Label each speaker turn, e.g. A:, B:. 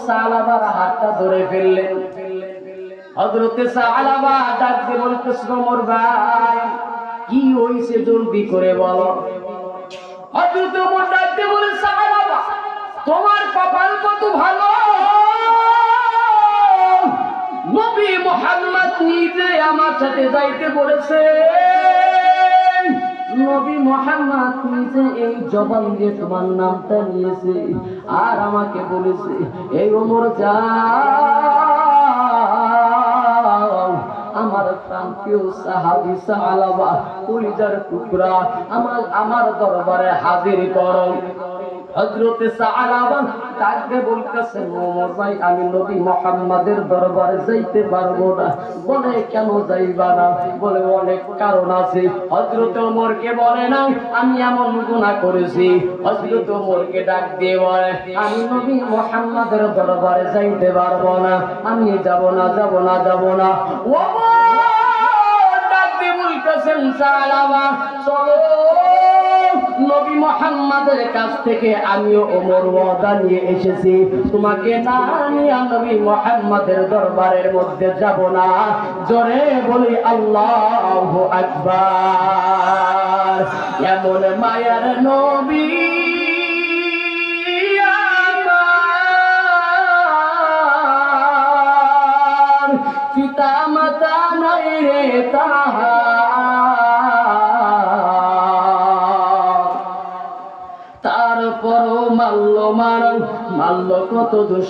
A: সালাবার হাতটা ধরে ফেললেন। হযরতে সালাবা ডাকতে বলতেছে, ওমর ভাই কি হইছে জলদি করে বলো। হযরত ওমর ডাকতে বলে, সালাবা তোমার কপাল কত ভালো, নবী মুহাম্মদ নিজে আমার সাথে যাইতে বলেছে। নবী মুহাম্মদ নিজে এই জবান দিয়ে তোমার নামটা নিয়েছে আর আমাকে বলেছে, এই ওমর যাও আমার প্রান্তীয় সাহাবী সালাবা কলিজার টুকরা আমার দরবারে হাজির করো। হযরতে সালাবা ডাকতে বলতেছেন, ওমর ভাই আমি নবী মুহাম্মাদের দরবারে যাইতে পারবো না। বলে কেন যাইবা না? বলে অনেক কারণ আছে। হযরত ওমরকে বলে না আমি এমন গুনাহ করেছি। হযরত ওমরকে ডাক দিয়ে বলে, আমি নবী মুহাম্মাদের দরবারে যাইতে পারবো না, আমি যাব না। ওমর ডাক দিয়ে বলতেছেন, সালাবা চলো নবী মুহাম্মাদের কাছ থেকে আমিও ওমর ওয়াদা নিয়ে এসেছি, তোমাকে না নিয়ে নবী মুহাম্মাদের দরবারের মধ্যে যাব না। জোরে বলি আল্লাহু আকবার। এমন মায়ার নবী আমার, পিতা মাতা নাই রে তারপরও মাল্য কত